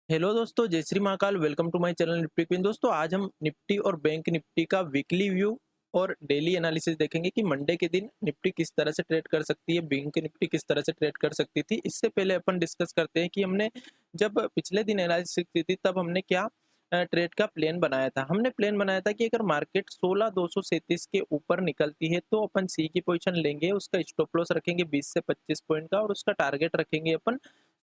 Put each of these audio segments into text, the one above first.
Hello दोस्तों, जय Shri Mahakal. Welcome to my channel Nifty queen. दोस्तों, आज हम निफ्टी और बैंक निफ्टी का वीकली व्यू और डेली एनालिसिस देखेंगे कि मंडे के दिन निफ्टी किस तरह से ट्रेड कर सकती है, बैंक निफ्टी किस तरह से ट्रेड कर सकती थी। इससे पहले अपन डिस्कस करते हैं कि हमने जब पिछले दिन एनालिसिस की थी तब हमने क्या ट्रेड का प्लान बनाया था। हमने प्लान बनाया था कि अगर मार्केट 16,237 के ऊपर निकलती है तो अपन सी की पोजीशन लेंगे, उसका स्टॉप लॉस रखेंगे 20 से 25 पॉइंट का और उसका टारगेट रखेंगे अपन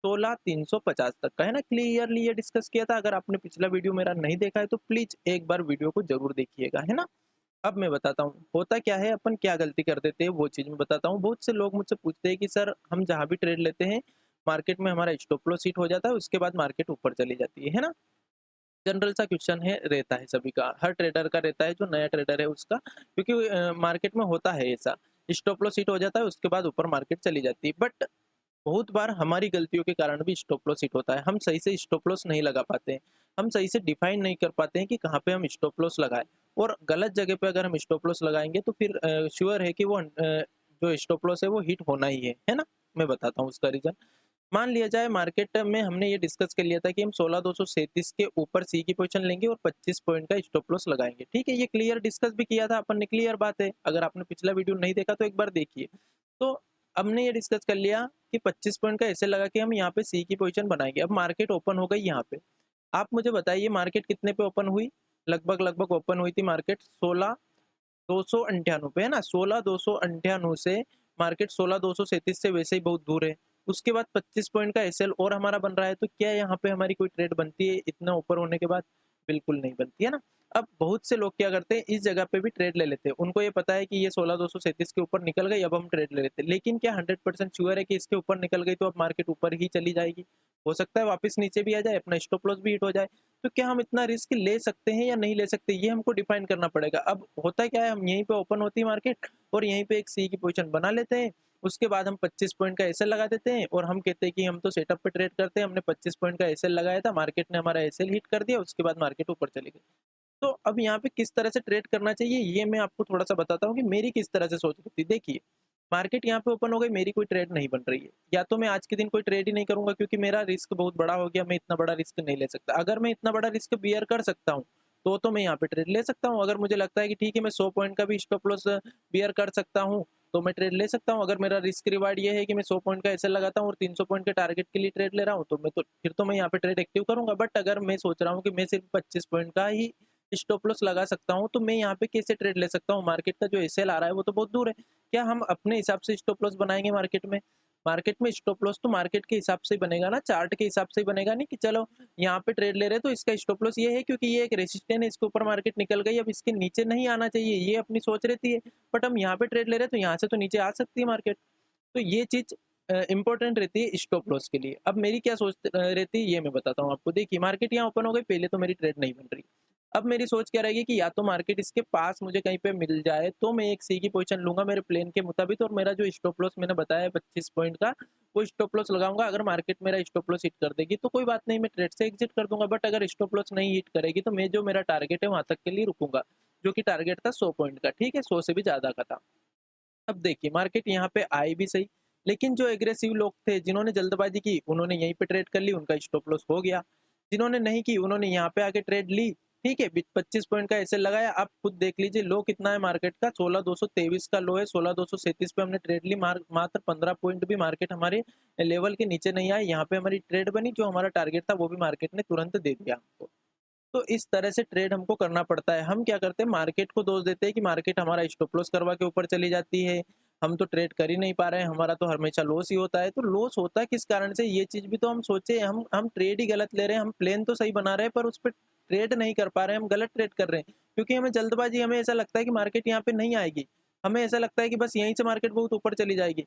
16,350 तक का, है ना। क्लियरली ये डिस्कस किया था। अगर आपने पिछला वीडियो मेरा नहीं देखा है तो प्लीज एक बार वीडियो को जरूर देखिएगा, है ना। अब मैं बताता हूँ होता क्या है, अपन क्या गलती कर देते हैं वो चीज मैं बताता हूँ। बहुत से लोग मुझसे पूछते हैं कि सर हम जहाँ भी ट्रेड लेते हैं मार्केट में हमारा स्टॉप लॉस हिट हो जाता है, उसके बाद मार्केट ऊपर चली जाती है ना। जनरल सा क्वेश्चन है, रहता है सभी का, हर ट्रेडर का रहता है, जो नया ट्रेडर है उसका। क्योंकि मार्केट में होता है ऐसा, स्टॉप लॉस हिट हो जाता है उसके बाद ऊपर मार्केट चली जाती है। बट बहुत बार हमारी गलतियों के कारण भी स्टॉप लॉस हिट होता है। हम सही से स्टॉप लॉस नहीं लगा पाते हैं, हम सही से डिफाइन नहीं कर पाते हैं कि कहाँ पे हम स्टॉप लॉस लगाएं। और गलत जगह पे अगर हम स्टॉप लॉस लगाएंगे तो फिर श्योर है कि वो जो स्टॉप लॉस है वो हिट होना ही है ना। मैं बताता हूँ उसका रीजन। मान लिया जाए मार्केट में हमने ये डिस्कस कर लिया था कि हम 16,237 के ऊपर सी की पोजीशन लेंगे और 25 पॉइंट का स्टॉप लॉस लगाएंगे। ठीक है, ये क्लियर डिस्कस भी किया था अपन ने, क्लियर बात है। अगर आपने पिछला वीडियो नहीं देखा तो एक बार देखिए। तो हमने ये डिस्कस कर लिया कि 25 पॉइंट का ऐसे लगा कि हम यहाँ पे सी की पोजीशन बनाएंगे। अब मार्केट ओपन हो गई यहाँ पे। आप मुझे बताइए मार्केट कितने पे ओपन हुई। लगभग लगभग ओपन हुई थी मार्केट 16,298 पे, है ना। 16,298 से मार्केट 16,237 से वैसे ही बहुत दूर है। उसके बाद 25 पॉइंट का एसएल और हमारा बन रहा है, तो क्या यहाँ पे हमारी कोई ट्रेड बनती है इतना ऊपर होने के बाद? बिल्कुल नहीं बनती, है ना। अब बहुत से लोग क्या करते हैं, इस जगह पे भी ट्रेड ले लेते हैं। उनको ये पता है कि ये 16,237 के ऊपर निकल गई, अब हम ट्रेड ले लेते हैं। लेकिन क्या 100% श्योर है कि इसके ऊपर निकल गई तो अब मार्केट ऊपर ही चली जाएगी? हो सकता है वापस नीचे भी आ जाए, अपना स्टॉप लॉस भी हिट हो जाए। तो क्या हम इतना रिस्क ले सकते हैं या नहीं ले सकते, ये हमको डिफाइन करना पड़ेगा। अब होता क्या है, हम यहीं पे ओपन होती है मार्केट और यहीं पे एक सी की पोजीशन बना लेते हैं। उसके बाद हम 25 पॉइंट का एसएल लगा देते हैं और हम कहते हैं कि हम तो सेटअप पे ट्रेड करते हैं, हमने 25 पॉइंट का एसएल लगाया था, मार्केट ने हमारा एसएल हिट कर दिया, उसके बाद मार्केट ऊपर चली गई। तो अब यहाँ पे किस तरह से ट्रेड करना चाहिए ये मैं आपको थोड़ा सा बताता हूँ कि मेरी किस तरह से सोच रही थी। देखिए, मार्केट यहाँ पे ओपन हो गई, मेरी कोई ट्रेड नहीं बन रही है। या तो मैं आज के दिन कोई ट्रेड ही नहीं करूंगा क्योंकि मेरा रिस्क बहुत बड़ा हो गया, मैं इतना बड़ा रिस्क नहीं ले सकता। अगर मैं इतना बड़ा रिस्क बियर कर सकता हूँ तो मैं यहाँ पे ट्रेड ले सकता हूँ। अगर मुझे लगता है कि ठीक है मैं 100 पॉइंट का भी स्टॉप लॉस बियर कर सकता हूँ तो मैं ट्रेड ले सकता हूँ। अगर मेरा रिस्क रिवार्ड ये है कि मैं 100 पॉइंट का ऐसे लगाता हूँ और 300 पॉइंट के टारगेट के लिए ट्रेड ले रहा हूँ तो फिर तो मैं यहाँ पे ट्रेड एक्टिव करूंगा। बट अगर मैं सोच रहा हूँ कि मैं सिर्फ 25 पॉइंट का ही स्टॉप लॉस लगा सकता हूँ तो मैं यहाँ पे कैसे ट्रेड ले सकता हूँ? मार्केट का जो एसएल आ रहा है वो तो बहुत दूर है। क्या हम अपने हिसाब से स्टॉप लॉस बनाएंगे मार्केट में? मार्केट में स्टॉप लॉस तो मार्केट के हिसाब से ही बनेगा ना, चार्ट के हिसाब से ही बनेगा। नहीं कि चलो यहाँ पे ट्रेड ले रहे तो इसका स्टॉप लॉस ये है क्योंकि ये एक रेसिस्टेंस है, इसके ऊपर मार्केट निकल गई, अब इसके नीचे नहीं आना चाहिए, ये अपनी सोच रहती है। बट हम यहाँ पे ट्रेड ले रहे तो यहाँ से तो नीचे आ सकती है मार्केट। तो ये चीज इंपॉर्टेंट रहती है स्टॉप लॉस के लिए। अब मेरी क्या सोच रहती है ये मैं बताता हूँ आपको। देखिए, मार्केट यहाँ ओपन हो गई, पहले तो मेरी ट्रेड नहीं बन रही। अब मेरी सोच क्या रहेगी कि या तो मार्केट इसके पास मुझे कहीं पे मिल जाए तो मैं एक सी की पोजीशन लूंगा मेरे प्लान के मुताबिक, और मेरा जो स्टॉप लॉस मैंने बताया है 25 पॉइंट का, वो स्टॉप लॉस लगाऊंगा। अगर मार्केट मेरा स्टॉप लॉस हिट कर देगी तो कोई बात नहीं, मैं ट्रेड से एग्जिट कर दूंगा। बट अगर स्टॉप लॉस नहीं हिट करेगी तो मैं जो मेरा टारगेट है वहां तक के लिए रुकूंगा, जो कि टारगेट था 100 पॉइंट का। ठीक है, 100 से भी ज्यादा का था। अब देखिए मार्केट यहाँ पे आई भी सही, लेकिन जो एग्रेसिव लोग थे जिन्होंने जल्दबाजी की उन्होंने यहीं पे ट्रेड कर ली, उनका स्टॉप लॉस हो गया। जिन्होंने नहीं की उन्होंने यहाँ पे आके ट्रेड ली। ठीक है, 25 पॉइंट का ऐसे लगाया। आप खुद देख लीजिए लो कितना है मार्केट का, 16,223 का लो है, 16,237 पे हमने ट्रेड ली। मात्र 15 पॉइंट भी मार्केट हमारे लेवल के नीचे नहीं आए, यहाँ पे हमारी ट्रेड बनी, जो हमारा टारगेट था वो भी मार्केट ने तुरंत दे दिया हमको। तो इस तरह से ट्रेड हमको करना पड़ता है। हम क्या करते हैं, मार्केट को दोष देते हैं कि मार्केट हमारा स्टॉप लॉस करवा के ऊपर चली जाती है, हम तो ट्रेड कर ही नहीं पा रहे हैं, हमारा तो हमेशा लॉस ही होता है। तो लॉस होता है किस कारण से, ये चीज भी तो हम सोचे। हम ट्रेड ही गलत ले रहे हैं, हम प्लेन तो सही बना रहे हैं पर उस पर ट्रेड नहीं कर पा रहे हैं, हम गलत ट्रेड कर रहे हैं। क्योंकि हमें जल्दबाजी, हमें ऐसा लगता है कि मार्केट यहाँ पे नहीं आएगी, हमें ऐसा लगता है कि बस यहीं से मार्केट बहुत ऊपर चली जाएगी।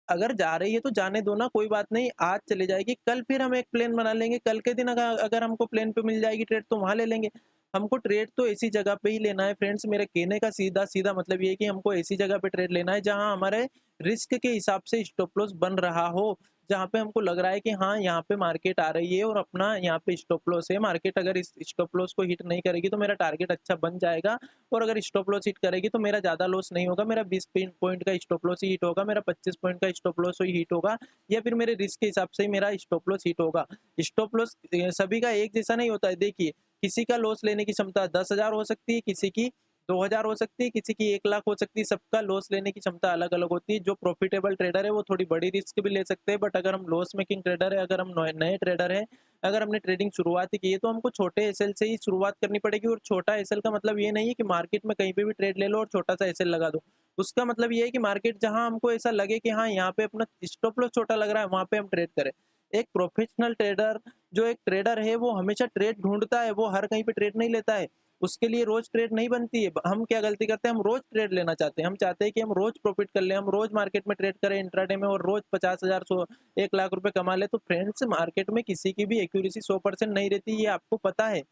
अगर जा रही है तो जाने दो ना, कोई बात नहीं, आज चले जाएगी, कल फिर हम एक प्लेन बना लेंगे। कल के दिन अगर अगर हमको प्लेन पे मिल जाएगी ट्रेड तो वहां ले लेंगे। हमको ट्रेड तो ऐसी जगह पे ही लेना है फ्रेंड्स। मेरे कहने का सीधा सीधा मतलब ये है कि हमको ऐसी जगह पे ट्रेड लेना है जहां हमारे रिस्क के हिसाब से स्टॉप लॉस बन रहा हो, जहाँ पे हमको लग रहा है कि हाँ, यहाँ पे मार्केट आ रही है और अपना यहाँ पे स्टॉप लॉस है। मार्केट अगर इस स्टॉप लॉस को हिट नहीं करेगी तो मेरा टारगेट अच्छा बन जाएगा, और अगर स्टॉप लॉस हिट करेगी तो मेरा ज़्यादा लॉस नहीं होगा, मेरा 20 पॉइंट का स्टॉप लॉस ही हिट होगा, मेरा 25 पॉइंट का स्टॉप लॉस ही हिट होगा, या फिर मेरे रिस्क के हिसाब से ही मेरा स्टॉप लॉस हिट होगा। स्टॉप लॉस सभी का एक जैसा नहीं होता है। देखिए, किसी का लॉस लेने की क्षमता 10,000 हो सकती है, किसी की 2,000 हो सकती है, किसी की 1 लाख हो सकती है। सबका लॉस लेने की क्षमता अलग-अलग होती है। जो प्रॉफिटेबल ट्रेडर है वो थोड़ी बड़ी रिस्क भी ले सकते हैं, बट अगर हम लॉस मेकिंग ट्रेडर है, अगर हम नए नए ट्रेडर हैं, अगर हमने ट्रेडिंग शुरुआत ही की है, तो हमको छोटे एसएल से ही शुरुआत करनी पड़ेगी। और छोटा एसएल का मतलब ये नहीं है कि मार्केट में कहीं पे भी ट्रेड ले लो और छोटा-सा एसएल लगा दो। उसका मतलब ये है कि मार्केट जहाँ हमको ऐसा लगे कि हाँ, यहाँ पे अपना स्टॉप लॉस छोटा लग रहा है, वहाँ पे हम ट्रेड करें। एक प्रोफेशनल ट्रेडर, जो एक ट्रेडर है, वो हमेशा ट्रेड ढूँढता है, वो हर कहीं पे ट्रेड नहीं लेता है। उसके लिए रोज ट्रेड नहीं बनती है। हम क्या गलती करते हैं, हम रोज ट्रेड लेना चाहते हैं। हम चाहते हैं कि हम रोज प्रॉफिट कर लें, हम रोज मार्केट में ट्रेड करें इंट्राडे में, और रोज 50,000 1 लाख रुपए कमा ले। तो फ्रेंड्स, मार्केट में किसी की भी एक्यूरेसी 100% नहीं रहती, ये आपको पता है।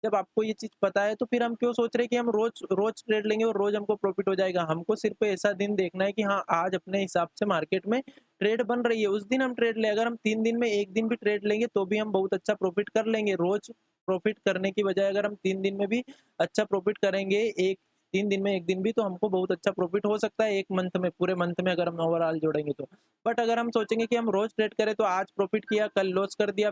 जब आपको ये चीज पता है तो फिर हम क्यों सोच रहे हैं कि हम रोज रोज ट्रेड लेंगे और रोज हमको प्रॉफिट हो जाएगा। हमको सिर्फ ऐसा दिन देखना है कि हाँ, आज अपने हिसाब से मार्केट में ट्रेड बन रही है, उस दिन हम ट्रेड ले। अगर हम 3 दिन में एक दिन भी ट्रेड लेंगे तो भी हम बहुत अच्छा प्रॉफिट कर लेंगे। रोज प्रॉफिट करने की बजाय अगर हम 3 दिन में भी अच्छा प्रॉफिट करेंगे, एक 3 दिन में एक दिन भी, तो हमको बहुत अच्छा प्रॉफिट हो सकता है एक मंथ में, पूरे मंथ में अगर हम ओवरऑल जोड़ेंगे तो। बट अगर हम सोचेंगे कि हम रोज ट्रेड करें, तो आज प्रॉफिट किया, कल लॉस कर दिया,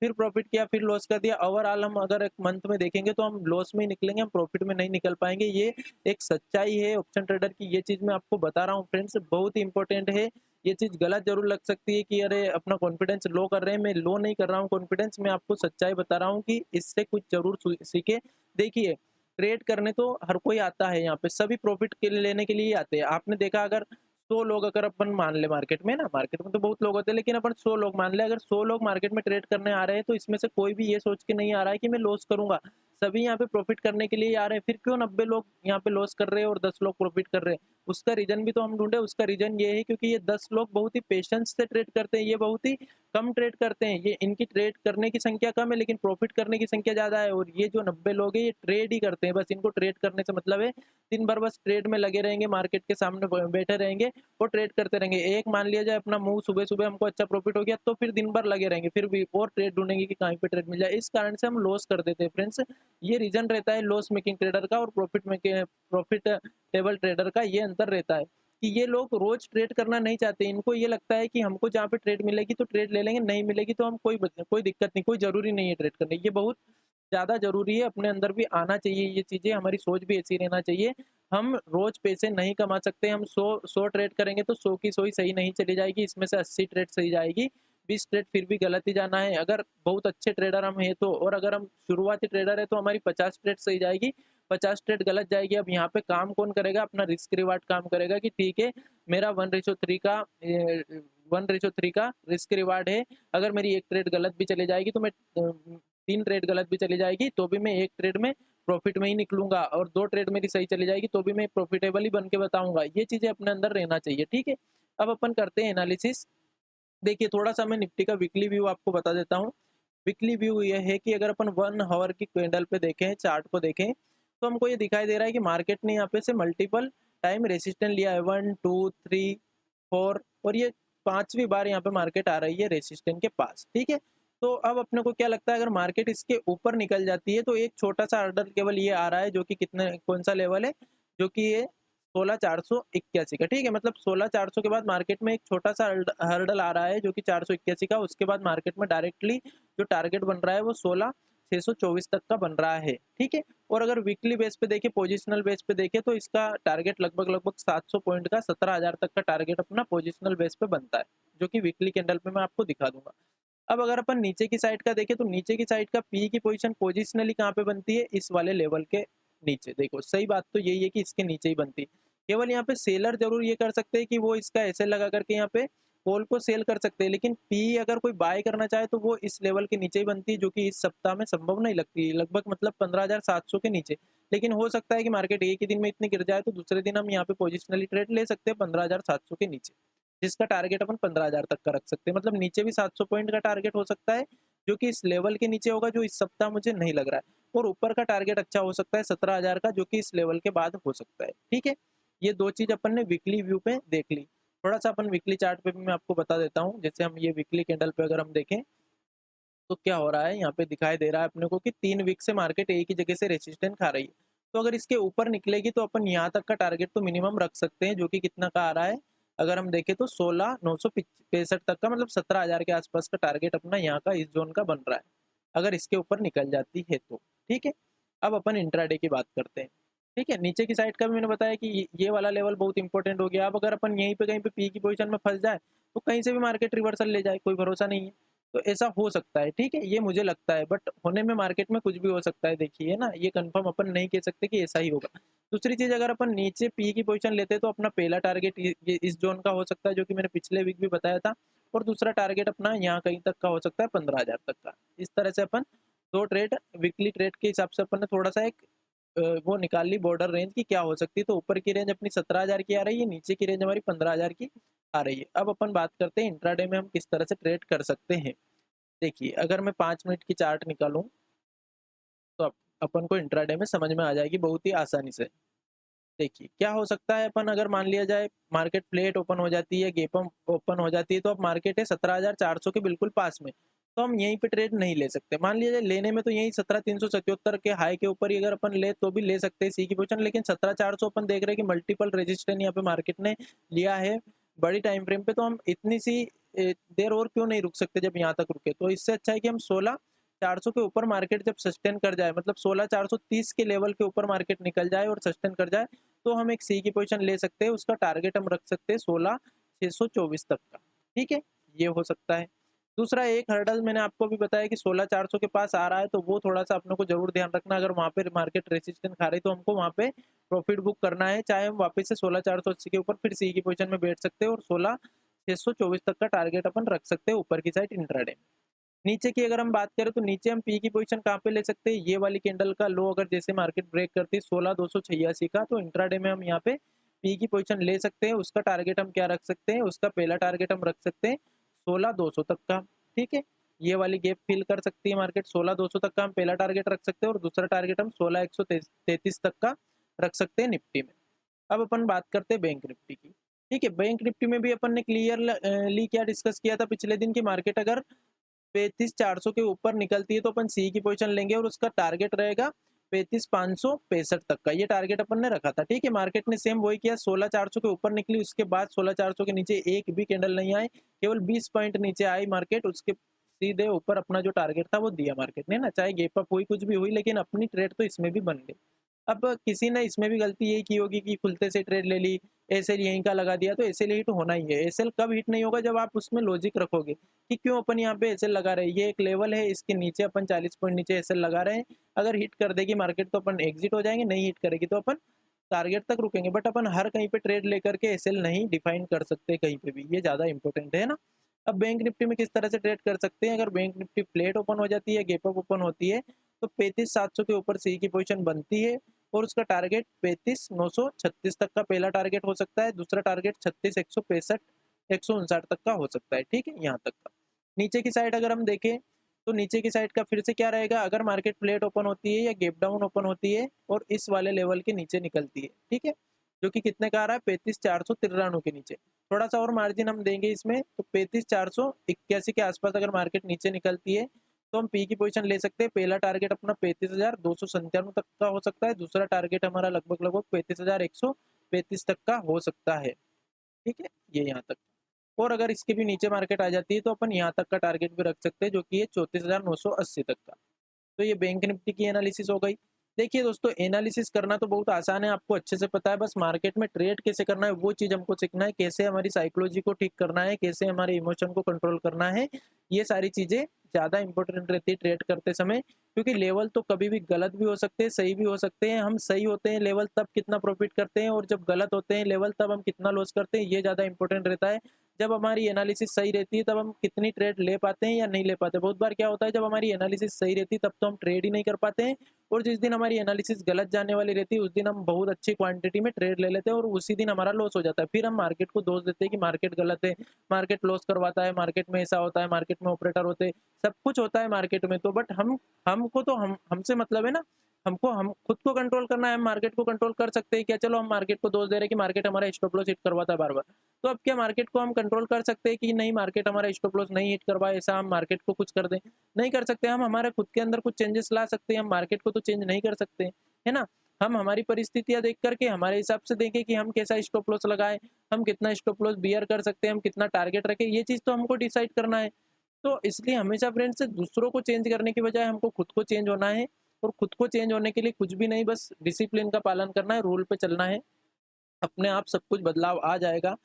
फिर प्रॉफिट किया, फिर लॉस कर दिया, ओवरऑल हम अगर एक मंथ में देखेंगे तो हम लॉस में ही निकलेंगे, हम प्रॉफिट में नहीं निकल पाएंगे। ये एक सच्चाई है ऑप्शन ट्रेडर की। ये चीज मैं आपको बता रहा हूँ फ्रेंड्स, बहुत ही इंपॉर्टेंट है। ये चीज गलत जरूर लग सकती है कि अरे अपना कॉन्फिडेंस लो कर रहे हैं, मैं लो नहीं कर रहा हूँ कॉन्फिडेंस, मैं आपको सच्चाई बता रहा हूँ कि इससे कुछ जरूर सीखे। देखिए, ट्रेड करने तो हर कोई आता है, यहाँ पे सभी प्रॉफिट के लिए लेने के लिए ही आते हैं। आपने देखा, अगर 100 लोग अगर अपन मान ले मार्केट में ना, मार्केट में तो बहुत लोग होते हैं, लेकिन अपन 100 लोग मान ले, अगर 100 लोग मार्केट में ट्रेड करने आ रहे हैं, तो इसमें से कोई भी ये सोच के नहीं आ रहा है कि मैं लॉस करूंगा। सभी यहाँ पे प्रॉफिट करने के लिए ही आ रहे हैं। फिर क्यों 90 लोग यहाँ पे लॉस कर रहे हैं और 10 लोग प्रॉफिट कर रहे हैं? उसका रीजन भी तो हम ढूंढे। उसका रीजन ये है क्योंकि ये 10 लोग बहुत ही पेशेंस से ट्रेड करते हैं, ये बहुत ही कम ट्रेड करते हैं। ये इनकी ट्रेड करने की संख्या कम है, लेकिन प्रॉफिट करने की संख्या ज्यादा है। और ये जो 90 लोग हैं, ये ट्रेड ही करते हैं, बस इनको ट्रेड करने से मतलब है। दिन भर बस ट्रेड में लगे रहेंगे, मार्केट के सामने बैठे रहेंगे और ट्रेड करते रहेंगे। एक मान लिया जाए अपना मूव सुबह सुबह हमको अच्छा प्रॉफिट हो गया, तो फिर दिन भर लगे रहेंगे, फिर भी और ट्रेड ढूंढेंगे कि कहीं पे ट्रेड मिल जाए। इस कारण से हम लॉस कर देते हैं फ्रेंड्स। ये रीजन रहता है लॉस मेकिंग ट्रेडर का और प्रॉफिट टेबल ट्रेडर का, ये अंतर रहता है कि ये लोग रोज ट्रेड करना नहीं चाहते। इनको ये लगता है कि हमको जहाँ पे ट्रेड मिलेगी तो ट्रेड ले लेंगे, नहीं मिलेगी तो हम कोई दिक्कत नहीं, कोई जरूरी नहीं है ट्रेड करने। ये बहुत ज़्यादा ज़रूरी है, अपने अंदर भी आना चाहिए ये चीज़ें, हमारी सोच भी ऐसी रहना चाहिए। हम रोज़ पैसे नहीं कमा सकते, हम 100 ट्रेड करेंगे तो 100 की 100 ही सही नहीं चली जाएगी, इसमें से 80 ट्रेड सही जाएगी, 20 ट्रेड फिर भी गलत ही जाना है। अगर बहुत अच्छे ट्रेडर हम हैं तो, और अगर हम शुरुआती ट्रेडर है तो हमारी 50 ट्रेड सही जाएगी, 50 ट्रेड गलत जाएगी। अब यहाँ पे काम कौन करेगा? अपना रिस्क रिवार्ड काम करेगा कि ठीक है, मेरा 1:3 का रिस्क रिवार्ड है। अगर मेरी एक ट्रेड गलत भी चली जाएगी तो मैं 3 ट्रेड गलत भी चली जाएगी तो भी मैं एक ट्रेड में प्रॉफिट में ही निकलूंगा, और 2 ट्रेड मेरी सही चली जाएगी तो भी मैं प्रॉफिटेबल ही बन के बताऊंगा। ये चीजें अपने अंदर रहना चाहिए, ठीक है। अब अपन करते हैं एनालिसिस। देखिए, थोड़ा सा मैं निफ्टी का वीकली व्यू आपको बता देता हूँ। वीकली व्यू ये है कि अगर अपन 1 आवर की कैंडल पे देखें, चार्ट को देखें, तो हमको ये दिखाई दे रहा है कि मार्केट ने यहाँ पे से मल्टीपल टाइम रेसिस्टेंस लिया है, 1 2 3 4, और ये 5वीं बार यहाँ पे मार्केट आ रही है रेसिस्टेंस के पास, ठीक है। तो अब अपने को क्या लगता है, अगर मार्केट इसके ऊपर निकल जाती है तो एक छोटा सा ऑर्डर केवल ये आ रहा है, जो कि कितने कौन सा लेवल है, जो कि ये 16,481 का, ठीक है। मतलब 16,400 के बाद मार्केट में एक छोटा सा हर्डल आ रहा है जो कि 481 का। उसके बाद मार्केट में डायरेक्टली जो टारगेट बन रहा है वो 16,624 तक का बन रहा है, ठीक है। और अगर वीकली बेस पे देखें, पोजिशनल बेस पे देखें, तो इसका टारगेट लगभग लगभग 700 पॉइंट का 17,000 तक का टारगेट अपना पोजिशनल बेस पे बनता है, जो कि वीकली कैंडल पे मैं आपको दिखा दूंगा। अब अगर अपन नीचे की साइड का देखें, तो नीचे की साइड का पी की पोजीशन पोजिशनली कहाँ पे बनती है? इस वाले लेवल के नीचे। देखो, सही बात तो यही है कि इसके नीचे ही बनती है। केवल यहाँ पे सेलर जरूर ये कर सकते हैं कि वो इसका ऐसे लगा करके यहाँ पे कॉल को सेल कर सकते हैं, लेकिन पी अगर कोई बाय करना चाहे तो वो इस लेवल के नीचे ही बनती है, जो कि इस सप्ताह में संभव नहीं लगती है, लगभग मतलब 15,700 के नीचे। लेकिन हो सकता है कि मार्केट एक ही दिन में इतनी गिर जाए तो दूसरे दिन हम यहाँ पे पोजिशनली ट्रेड ले सकते हैं 15,700 के नीचे, जिसका टारगेट अपन 15,000 तक का रख सकते हैं। मतलब नीचे भी 700 पॉइंट का टारगेट हो सकता है, जो कि इस लेवल के नीचे होगा, जो इस सप्ताह मुझे नहीं लग रहा है। और ऊपर का टारगेट अच्छा हो सकता है 17,000 का, जो कि इस लेवल के बाद हो सकता है, ठीक है। ये दो चीज अपन ने वीकली व्यू पे देख ली। थोड़ा सा अपन वीकली चार्ट पे भी मैं आपको बता देता हूँ। जैसे हम ये वीकली कैंडल पे अगर हम देखें तो क्या हो रहा है, यहाँ पे दिखाई दे रहा है अपने को कि 3 वीक से मार्केट एक ही जगह से रेजिस्टेंस खा रही है। तो अगर इसके ऊपर निकलेगी तो अपन यहाँ तक का टारगेट तो मिनिमम रख सकते हैं, जो कि कितना का आ रहा है, अगर हम देखें तो 16,965 तक का, मतलब 17,000 के आसपास का टारगेट अपना यहाँ का इस जोन का बन रहा है, अगर इसके ऊपर निकल जाती है तो। ठीक है, अब अपन इंट्राडे की बात करते हैं। ठीक है, नीचे की साइड का भी मैंने बताया कि ये वाला लेवल बहुत इंपॉर्टेंट हो गया। अब अगर अपन यहीं पे कहीं पे पी की पोजीशन में फंस जाए तो कहीं से भी मार्केट रिवर्सल ले जाए, कोई भरोसा नहीं है। तो ऐसा हो सकता है, ठीक है, ये मुझे लगता है, बट होने में मार्केट में कुछ भी हो सकता है, देखिए, है ना, ये कंफर्म अपन नहीं कह सकते कि ऐसा ही होगा। दूसरी चीज, अगर अपन नीचे पी की पोजीशन लेते हैं तो अपना पहला टारगेट ये इस जोन का हो सकता है, जो कि मैंने पिछले वीक भी बताया था, और दूसरा टारगेट अपना यहाँ कहीं तक का हो सकता है, 15,000 तक का। इस तरह से अपन दो ट्रेड, वीकली ट्रेड के हिसाब से अपन ने थोड़ा सा एक वो निकाल ली बॉर्डर रेंज की क्या हो सकती है। तो ऊपर की रेंज अपनी 17,000 की आ रही है, नीचे की रेंज हमारी 15,000 की आ रही है। अब अपन बात करते हैं इंट्राडे में हम किस तरह से ट्रेड कर सकते हैं। देखिए, अगर मैं 5 मिनट की चार्ट निकालूं तो अपन को इंट्राडे में समझ में आ जाएगी बहुत ही आसानी से। देखिए, क्या हो सकता है, अपन अगर मान लिया जाए मार्केट फ्लैट ओपन हो जाती है, गैप अप ओपन हो जाती है, तो अब मार्केट है 17,400 के बिल्कुल पास में, तो हम यहीं पे ट्रेड नहीं ले सकते। मान लीजिए लेने में तो यही 17,377 के हाई के ऊपर ही अगर अपन ले तो भी ले सकते हैं सी की पोजीशन, लेकिन 17,400 अपन देख रहे हैं कि मल्टीपल रेजिस्टेंस यहाँ पे मार्केट ने लिया है बड़ी टाइम फ्रेम पे, तो हम इतनी सी देर और क्यों नहीं रुक सकते जब यहाँ तक रुके। तो इससे अच्छा है कि हम 16,400 के ऊपर मार्केट जब सस्टेन कर जाए, मतलब 16,430 के लेवल के ऊपर मार्केट निकल जाए और सस्टेन कर जाए, तो हम एक सी की पोजीशन ले सकते हैं। उसका टारगेट हम रख सकते हैं 16,624 तक का। ठीक है, ये हो सकता है। दूसरा एक हर्डल मैंने आपको भी बताया कि 16,400 के पास आ रहा है, तो वो थोड़ा सा अपने को जरूर ध्यान रखना। अगर वहाँ पे मार्केट रेसिस्टेंस खा रही है तो हमको वहाँ पे प्रॉफिट बुक करना है, चाहे हम वापस से 16,480 के ऊपर फिर सी की पोजीशन में बैठ सकते हैं और 16,624 तक का टारगेट अपन रख सकते हैं ऊपर की साइड इंट्राडे में। नीचे की अगर हम बात करें तो नीचे हम पी की पोजीशन कहाँ पे ले सकते हैं, ये वाली कैंडल का लो अगर जैसे मार्केट ब्रेक करती है 16,286 का, तो इंट्राडे में हम यहाँ पे पी की पोजीशन ले सकते हैं। उसका टारगेट हम क्या रख सकते हैं, उसका पहला टारगेट हम रख सकते हैं 16,200 तक का। ठीक है, ये वाली गैप फिल कर सकती है मार्केट, 16,200 तक का हम पहला टारगेट रख सकते हैं और दूसरा टारगेट हम 16,133 तक का रख सकते हैं निफ्टी में। अब अपन बात करते हैं बैंक निफ्टी की। ठीक है, बैंक निफ्टी में भी अपन ने क्लियरली क्या डिस्कस किया था पिछले दिन की, मार्केट अगर 35,400 के ऊपर निकलती है तो अपन सी की पोजीशन लेंगे और उसका टारगेट रहेगा 35,565 तक का, ये टारगेट अपन ने रखा था। ठीक है, मार्केट ने सेम वही किया, 16,400 के ऊपर निकली, उसके बाद 16,400 के नीचे एक भी कैंडल नहीं आए, केवल 20 पॉइंट नीचे आई मार्केट, उसके सीधे ऊपर अपना जो टारगेट था वो दिया मार्केट ने ना, चाहे गैप अप हुई कुछ भी हुई, लेकिन अपनी ट्रेड तो इसमें भी बन गई। अब किसी ने इसमें भी गलती यही की होगी कि खुलते से ट्रेड ले ली, एसएल यहीं का लगा दिया, तो एसएल हिट होना ही है। एसएल कब हिट नहीं होगा, जब आप उसमें लॉजिक रखोगे कि क्यों अपन यहाँ पे एसएल लगा रहे हैं, ये एक लेवल है, इसके नीचे अपन 40 पॉइंट नीचे एसएल लगा रहे हैं, अगर हिट कर देगी मार्केट तो अपन एग्जिट हो जाएंगे, नहीं हिट करेगी तो अपन टारगेट तक रुकेंगे। बट अपन हर कहीं पे ट्रेड लेकर के एसएल नहीं डिफाइन कर सकते कहीं पे भी, ये ज्यादा इंपॉर्टेंट है ना। अब बैंक निफ्टी में किस तरह से ट्रेड कर सकते हैं, अगर बैंक निफ्टी फ्लैट ओपन हो जाती है, गैप अप ओपन होती है, तो 35,700 के ऊपर सी की पोजीशन बनती है और उसका टारगेट 35,936 तक का पहला टारगेट हो सकता है, दूसरा टारगेट 36,165 159 तक का हो सकता है। ठीक है, यहाँ तक का। नीचे की साइड अगर हम देखें तो नीचे की साइड का फिर से क्या रहेगा, अगर मार्केट फ्लैट ओपन होती है या गैप डाउन ओपन होती है और इस वाले लेवल के नीचे निकलती है, ठीक है, जो कि कितने का आ रहा है, 35,493 के नीचे, थोड़ा सा और मार्जिन हम देंगे इसमें, तो 35,481 के आसपास अगर मार्केट नीचे निकलती है तो हम पी की पोजीशन ले सकते हैं। पहला टारगेट अपना 35,297 तक का हो सकता है, दूसरा टारगेट हमारा लगभग लगभग 35,135 तक का हो सकता है। ठीक है, ये यहाँ तक। और अगर इसके भी नीचे मार्केट आ जाती है तो अपन यहाँ तक का टारगेट भी रख सकते हैं, जो कि है 34,980 तक का। तो ये बैंक निफ्टी की एनालिसिस हो गई। देखिए दोस्तों, एनालिसिस करना तो बहुत आसान है, आपको अच्छे से पता है, बस मार्केट में ट्रेड कैसे करना है वो चीज़ हमको सीखना है, कैसे हमारी साइकोलॉजी को ठीक करना है, कैसे हमारे इमोशन को कंट्रोल करना है, ये सारी चीज़ें ज़्यादा इंपॉर्टेंट रहती है ट्रेड करते समय, क्योंकि लेवल तो कभी भी गलत भी हो सकते हैं, सही भी हो सकते हैं। हम सही होते हैं लेवल तब कितना प्रॉफिट करते हैं, और जब गलत होते हैं लेवल तब हम कितना लॉस करते हैं, ये ज़्यादा इंपॉर्टेंट रहता है। जब हमारी एनालिसिस सही रहती है तब हम कितनी ट्रेड ले पाते हैं या नहीं ले पाते। बहुत बार क्या होता है, जब हमारी एनालिसिस सही रहती है तब तो हम ट्रेड ही नहीं कर पाते हैं, और जिस दिन हमारी एनालिसिस गलत जाने वाली रहती है उस दिन हम बहुत अच्छी क्वांटिटी में ट्रेड ले लेते हैं और उसी दिन हमारा लॉस हो जाता है। फिर हम मार्केट को दोष देते हैं कि मार्केट गलत है, मार्केट लॉस करवाता है, मार्केट में ऐसा होता है, मार्केट में ऑपरेटर होते हैं, सब कुछ होता है मार्केट में। तो बट हमको तो हमसे मतलब है ना, हमको हम खुद को कंट्रोल करना है। हम मार्केट को कंट्रोल कर सकते हैं क्या? चलो हम मार्केट को दोष दे रहे हैं कि मार्केट हमारा स्टॉप लॉस हिट करवाता है बार बार, तो अब क्या मार्केट को हम कंट्रोल कर सकते हैं कि नहीं मार्केट हमारा स्टॉप लॉस नहीं हिट करवाए, ऐसा हम मार्केट को कुछ कर दें? नहीं कर सकते। हम हमारे खुद के अंदर कुछ चेंजेस ला सकते हैं, हम मार्केट को तो चेंज नहीं कर सकते, है ना। हम हमारी परिस्थितियां देख करके हमारे हिसाब से देखें कि हम कैसा स्टॉप लॉस लगाए, हम कितना स्टॉप लॉस बियर कर सकते हैं, हम कितना टारगेट रखें, ये चीज तो हमको डिसाइड करना है। तो इसलिए हमेशा फ्रेंड्स दूसरों को चेंज करने की बजाय हमको खुद को चेंज होना है, और खुद को चेंज होने के लिए कुछ भी नहीं, बस डिसिप्लिन का पालन करना है, रूल पे चलना है। अपने आप सब कुछ बदलाव आ जाएगा।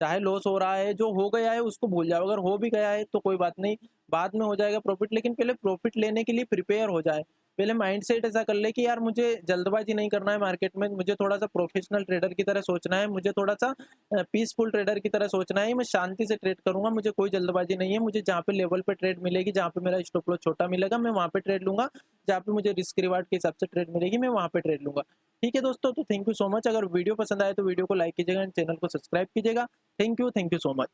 चाहे लॉस हो रहा है, जो हो गया है उसको भूल जाओ, अगर हो भी गया है तो कोई बात नहीं, बाद में हो जाएगा प्रॉफिट। लेकिन पहले प्रॉफिट लेने के लिए प्रिपेयर हो जाए, पहले माइंडसेट ऐसा कर ले कि यार मुझे जल्दबाजी नहीं करना है मार्केट में, मुझे थोड़ा सा प्रोफेशनल ट्रेडर की तरह सोचना है, मुझे थोड़ा सा पीसफुल ट्रेडर की तरह सोचना है, मैं शांति से ट्रेड करूंगा, मुझे कोई जल्दबाजी नहीं है, मुझे जहाँ पे लेवल पे ट्रेड मिलेगी, जहाँ पे मेरा स्टॉप लॉस छोटा मिलेगा मैं वहाँ पे ट्रेड लूंगा, जहाँ पे मुझे रिस्क रिवार्ड के हिसाब से ट्रेड मिलेगी मैं वहाँ पे ट्रेड लूंगा। ठीक है दोस्तों, तो थैंक यू सो मच। अगर वीडियो पसंद आए तो वीडियो को लाइक कीजिएगा एंड चैनल को सब्सक्राइब कीजिएगा। Thank you so much.